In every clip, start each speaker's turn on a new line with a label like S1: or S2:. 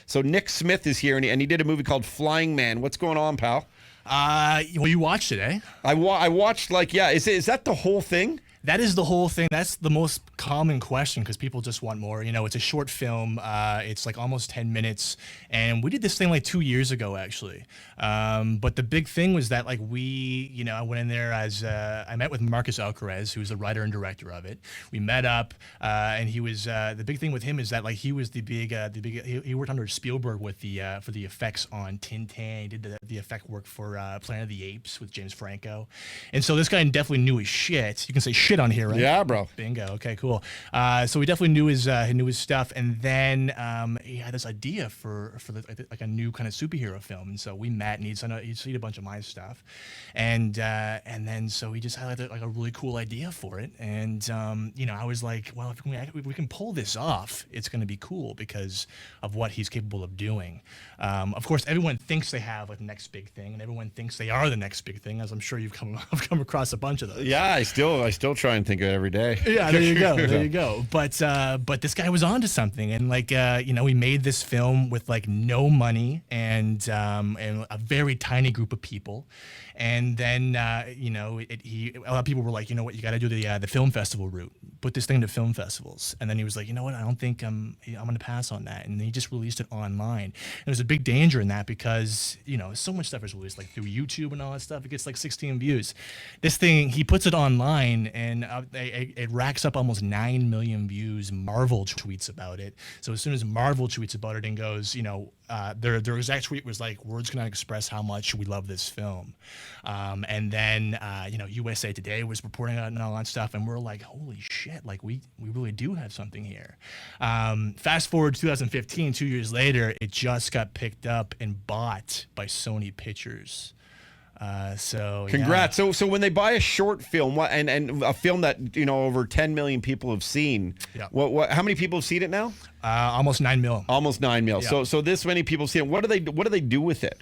S1: So Nick Smyth is here, and he did a movie called Flying Man. What's going on, pal?
S2: Well, you watched it, eh?
S1: I watched, is that the whole thing?
S2: That is the whole thing. That's the most common question because people just want more. It's a short film. It's like almost 10 minutes. And we did this thing like 2 years ago, actually. But the big thing was that I went in there as I met with Marcus Alcaraz, who's the writer and director of it. We met up and he was the big thing with him is that he was he worked under Spielberg with for the effects on Tintin. He did the effect work for Planet of the Apes with James Franco. And so this guy definitely knew his shit. You can say shit on here, right?
S1: Yeah, bro.
S2: Bingo. Okay, cool. So we definitely knew his stuff, and then he had this idea for a new kind of superhero film. And so we met, and he'd seen a bunch of my stuff, and then so he just had a really cool idea for it. And I was like, well, if we can pull this off, it's going to be cool because of what he's capable of doing. Of course, everyone thinks they have the next big thing, and everyone thinks they are the next big thing, as I'm sure you've come across a bunch of those.
S1: Yeah, I still try and think of it every day.
S2: Yeah, there you go. But this guy was onto something, and we made this film with no money and a very tiny group of people, and then a lot of people were like, you know what, you got to do the film festival route, put this thing to film festivals, and then he was like, you know what, I don't think I'm going to pass on that, and then he just released it online. And there's a big danger in that because so much stuff is released through YouTube and all that stuff. It gets 16 views. This thing, he puts it online, and it racks up almost 9 million views. Marvel tweets about it. So as soon as Marvel tweets about it and goes, their exact tweet was like, words cannot express how much we love this film. And then, USA Today was reporting on it and all that stuff. And we're like, holy shit, we really do have something here. Fast forward to 2015, 2 years later, it just got picked up and bought by Sony Pictures.
S1: Congrats.
S2: Yeah.
S1: So when they buy a short film and a film that over 10 million people have seen,
S2: yeah.
S1: How many people have seen it now?
S2: Almost 9 mil.
S1: Almost 9 mil.
S2: Yeah.
S1: So this many people see it. What do they do with it?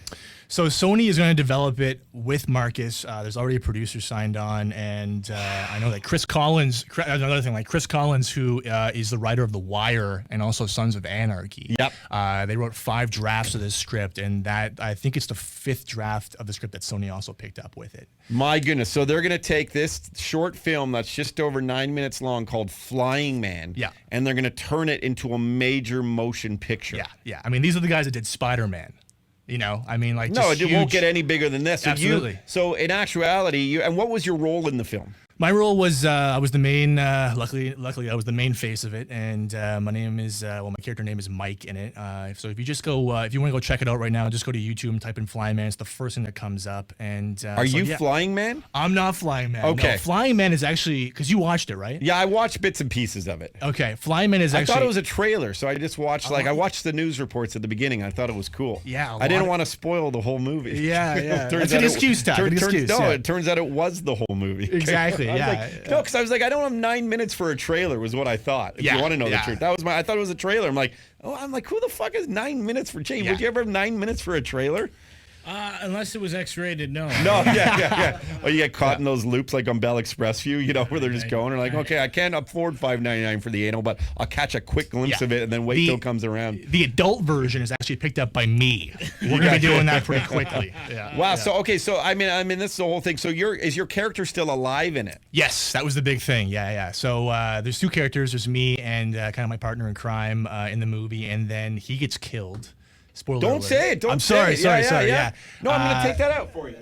S2: So Sony is going to develop it with Marcus. There's already a producer signed on, and I know that Chris Collins, another thing, Chris Collins, who is the writer of The Wire and also Sons of Anarchy.
S1: Yep.
S2: They wrote 5 drafts of this script, and I think it's the 5th draft of the script that Sony also picked up with it.
S1: My goodness. So they're going to take this short film that's just over 9 minutes long called Flying Man.
S2: Yeah. And
S1: they're going to turn it into a major motion picture.
S2: Yeah. I mean, these are the guys that did Spider-Man. No,
S1: it won't get any bigger than this. So
S2: absolutely.
S1: So in actuality, and what was your role in the film?
S2: My role was I was the main. Luckily, I was the main face of it, and my name is my character name is Mike in it. So if you just go, if you want to go check it out right now, just go to YouTube and type in Flying Man. It's the first thing that comes up. And
S1: are you Flying Man?
S2: I'm not Flying Man.
S1: Okay,
S2: no, Flying Man is actually because you watched it, right?
S1: Yeah, I watched bits and pieces of it.
S2: Okay, Flying Man is actually.
S1: I thought it was a trailer, so I just watched I watched the news reports at the beginning. I thought it was cool.
S2: Yeah,
S1: I didn't want to spoil the whole movie.
S2: Yeah. That's an excuse, Todd.
S1: It turns out it was the whole movie.
S2: Exactly.
S1: No, because I was like, I don't have 9 minutes for a trailer, was what I thought. If you want to know the truth, I thought it was a trailer. I'm like, who the fuck has 9 minutes for change? Would you ever have 9 minutes for a trailer?
S3: Unless it was X-rated, no.
S1: No, yeah. Oh, you get caught in those loops like on Bell Express View, where they're just going. They're like, okay, I can't afford $5.99 for the anal, but I'll catch a quick glimpse of it and then wait till it comes around.
S2: The adult version is actually picked up by me. We're going to be doing that pretty quickly. Yeah.
S1: Wow. Yeah. So I mean, this is the whole thing. So is your character still alive in it?
S2: Yes, that was the big thing. Yeah. So there's 2 characters. There's me and kind of my partner in crime in the movie, and then he gets killed. Spoiler
S1: Don't
S2: alert.
S1: say it.
S2: I'm sorry.
S1: Yeah. No, I'm going to take that out for you.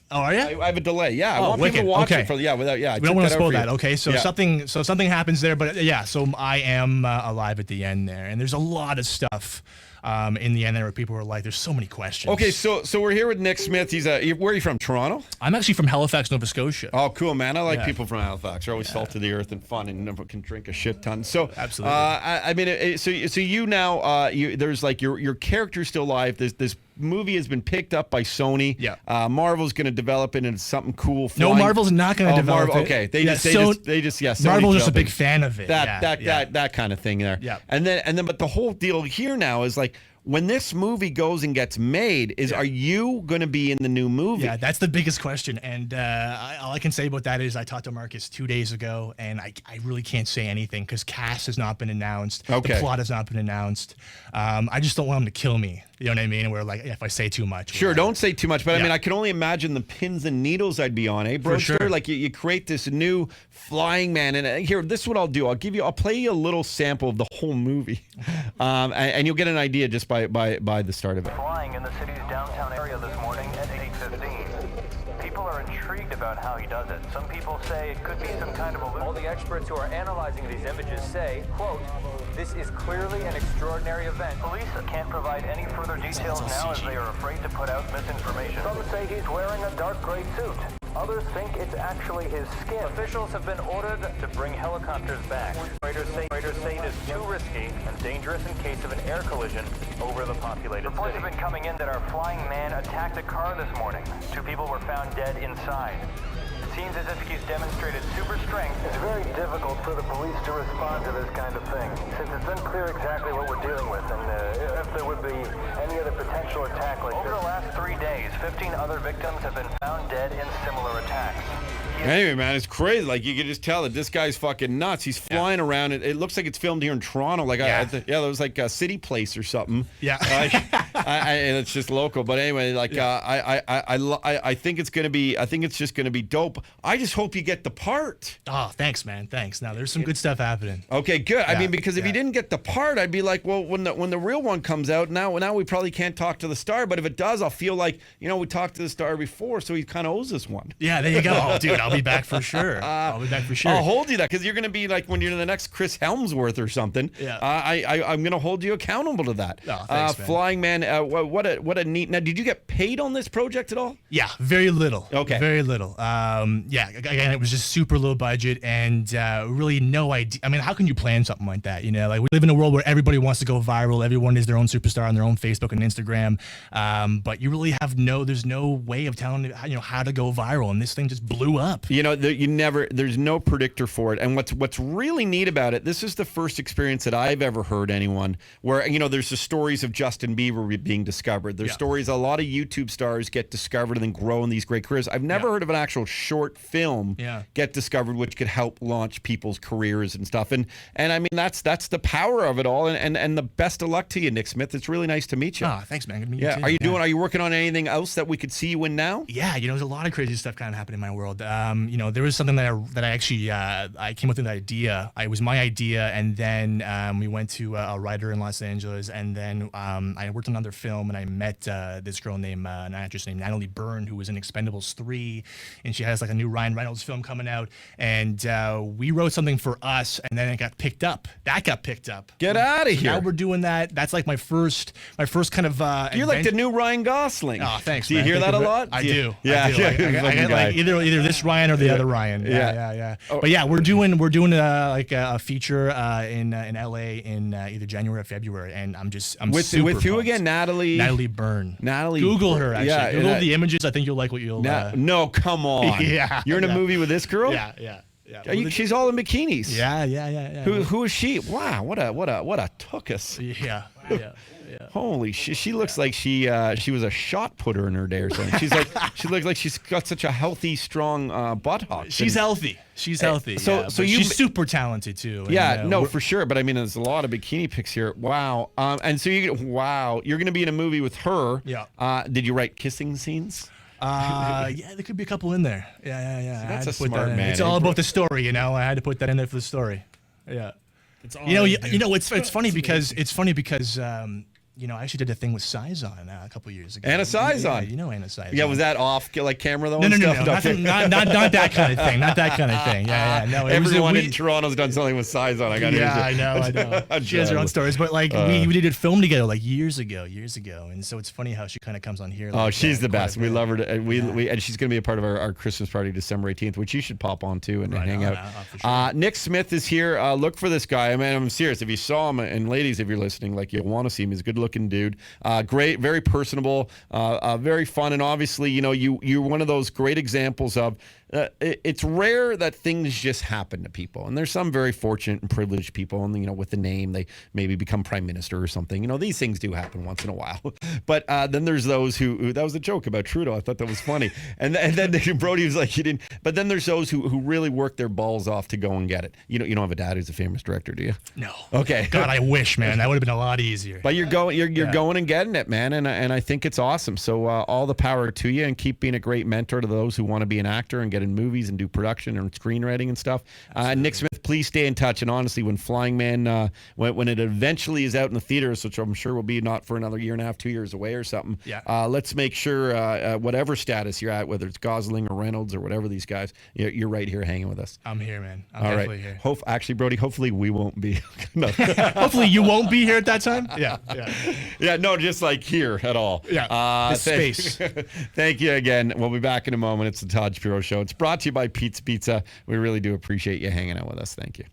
S2: Oh, are you?
S1: I have a delay. Yeah, I want
S2: wicked.
S1: people to watch
S2: Okay.
S1: it we
S2: don't want to spoil that. Okay, so something happens there, but so I am alive at the end there, and there's a lot of stuff in the end there where people were like, there's so many questions.
S1: Okay, so we're here with Nick Smyth. Where are you from? Toronto?
S2: I'm actually from Halifax, Nova Scotia.
S1: Oh, cool, man. I like people from Halifax. They're always salt of the earth and fun, and never can drink a shit ton. So
S2: absolutely.
S1: I mean, so you now there's your character's still alive. This movie has been picked up by Sony.
S2: Yeah.
S1: Marvel's going to develop it into something cool.
S2: No, Marvel's not going to develop it.
S1: Okay,
S2: Sony Marvel's just a big fan of it.
S1: That kind of thing there.
S2: Yeah.
S1: And then, but the whole deal here now is when this movie goes and gets made, are you going to be in the new movie?
S2: Yeah, that's the biggest question. And all I can say about that is I talked to Marcus 2 days ago, and I really can't say anything because cast has not been announced.
S1: Okay.
S2: The plot has not been announced. I just don't want him to kill me. You know what I mean? And we're like, if I say too much.
S1: Sure, don't say too much. But I mean, I can only imagine the pins and needles I'd be on, bro?
S2: For sure.
S1: Like you create this new flying man. And here, this is what I'll do. I'll play you a little sample of the whole movie. And you'll get an idea just by the start of it.
S4: Flying in the city's downtown area this morning at 8:15. People are intrigued about how he does it. Some people say it could be some kind of a... All the experts who are analyzing these images say, quote, "This is clearly an extraordinary event." Police can't provide any further details now as they are afraid to put out misinformation. Some say he's wearing a dark gray suit. Others think it's actually his skin. Officials have been ordered to bring helicopters back. Raiders say it is too risky and dangerous in case of an air collision over the populated city. Reports have been coming in that our flying man attacked a car this morning. 2 people were found dead inside. It seems as if he's demonstrated super strength. It's very difficult for the police to respond to this kind of thing, since it's unclear exactly what we're dealing with and if there would be any other potential attack like this. Over the last 3 days, 15 other victims have been found dead in similar attacks.
S1: Anyway, man, it's crazy. Like, you can just tell that this guy's fucking nuts. He's flying around. It looks like it's filmed here in Toronto. Like, there was like a City Place or something.
S2: Yeah.
S1: And it's just local. But anyway, like, I think it's gonna be. I think it's just gonna be dope. I just hope you get the part.
S2: Oh, thanks, man. Thanks. Now there's some good stuff happening.
S1: Okay, good.
S2: Yeah,
S1: I mean, because if you didn't get the part, I'd be like, well, when the real one comes out, now we probably can't talk to the star. But if it does, I'll feel like, we talked to the star before, so he kind of owes us one.
S2: Yeah, there you go. Oh, dude, I'll be back for sure. I'll be back for sure.
S1: I'll hold you that because you're going to be like when you're the next Chris Helmsworth or something.
S2: Yeah.
S1: I'm going to hold you accountable to that.
S2: Oh, thanks, man.
S1: Flying man, what a neat. Now, did you get paid on this project at all?
S2: Yeah, very little.
S1: Okay.
S2: Very little. Again, it was just super low budget and really no idea. I mean, how can you plan something like that? Like we live in a world where everybody wants to go viral. Everyone is their own superstar on their own Facebook and Instagram. But you really there's no way of telling how to go viral. And this thing just blew up.
S1: There's no predictor for it. And what's really neat about it, this is the first experience that I've ever heard anyone where, there's the stories of Justin Bieber being discovered. There's stories, a lot of YouTube stars get discovered and then grow in these great careers. I've never heard of an actual short film get discovered, which could help launch people's careers and stuff. And I mean, that's the power of it all. And the best of luck to you, Nick Smyth. It's really nice to meet you.
S2: Oh, thanks, man. Good to meet you too.
S1: Are you working on anything else that we could see you in now?
S2: Yeah, there's a lot of crazy stuff kind of happening in my world. There was something that I actually I came up with an idea. It was my idea, and then we went to a writer in Los Angeles, and then I worked on another film, and I met this girl named an actress named Natalie Byrne, who was in Expendables 3, and she has like a new Ryan Reynolds film coming out, and we wrote something for us, and then it got picked up. That got picked up.
S1: Get out of here!
S2: Now we're doing that. That's like my first kind of.
S1: You're like the new Ryan Gosling.
S2: Oh, thanks.
S1: Do you hear that a lot?
S2: I do.
S1: Yeah,
S2: I got like either this Ryan or the other Ryan. Yeah. Oh. But yeah, we're doing like a feature in LA in either January or February, and I'm
S1: with
S2: super
S1: who
S2: pumped.
S1: again? Natalie
S2: Byrne.
S1: Google
S2: Google her. Actually, Google the images. I think you'll like what you'll.
S1: No, come on.
S2: Yeah,
S1: you're in a movie with this girl.
S2: Yeah.
S1: She's all in bikinis.
S2: Yeah.
S1: Who is she? Wow, what a tuchus.
S2: Yeah.
S1: Holy shit! She looks like she was a shot putter in her day or something. She looks like she's got such a healthy, strong buttock.
S2: She's healthy. So she's super talented too.
S1: And, for sure. But I mean, there's a lot of bikini pics here. Wow. And so you're going to be in a movie with her.
S2: Yeah.
S1: Did you write kissing scenes?
S2: There could be a couple in there. Yeah.
S1: That's a smart man.
S2: It's all about the story, I had to put that in there for the story. Yeah.
S3: It's all
S2: it's funny because I actually did a thing with Sizon a couple years ago.
S1: Anna Sizon.
S2: Yeah, Anna Sizon.
S1: Yeah, was that off like camera though?
S2: No. Not that kind of thing. Not that kind of thing. Yeah. No,
S1: everyone in Toronto's done something with Sizon.
S2: I know. She has her own stories, but like we did a film together like years ago, and so it's funny how she kind of comes on here.
S1: Like, she's the best. We love her. And she's going to be a part of our Christmas party December 18th, which you should pop on to and hang out.
S2: For sure.
S1: Nick Smyth is here. Look for this guy. I mean, I'm serious. If you saw him, and ladies, if you're listening, like you'll want to see him. He's a good looking looking dude. Great, very personable, very fun, and obviously, you're one of those great examples of. It's rare that things just happen to people, and there's some very fortunate and privileged people, and with the name they maybe become prime minister or something. These things do happen once in a while. But then there's those who that was a joke about Trudeau. I thought that was funny, and then Brody was like, "You didn't." But then there's those who really work their balls off to go and get it. You don't have a dad who's a famous director, do you?
S2: No.
S1: Okay.
S2: God, I wish, man. That would have been a lot easier.
S1: But you're going and getting it, man, and I think it's awesome. So all the power to you, and keep being a great mentor to those who want to be an actor and get in movies and do production and screenwriting and stuff. Nick Smyth, please stay in touch. And honestly, when Flying Man, when it eventually is out in the theaters, which I'm sure will be not for another year and a half, 2 years away or something.
S2: Yeah.
S1: Let's make sure whatever status you're at, whether it's Gosling or Reynolds or whatever these guys, you're right here hanging with us.
S2: I'm here, man. I'm
S1: all
S2: definitely
S1: right.
S2: here.
S1: Actually, Brody, hopefully we won't be. No.
S2: Hopefully you won't be here at that time. Yeah.
S1: Yeah, no, just like here at all.
S2: Yeah. This space.
S1: Thank you again. We'll be back in a moment. It's the Todd Shapiro Show. It's brought to you by Pete's Pizza. We really do appreciate you hanging out with us. Thank you.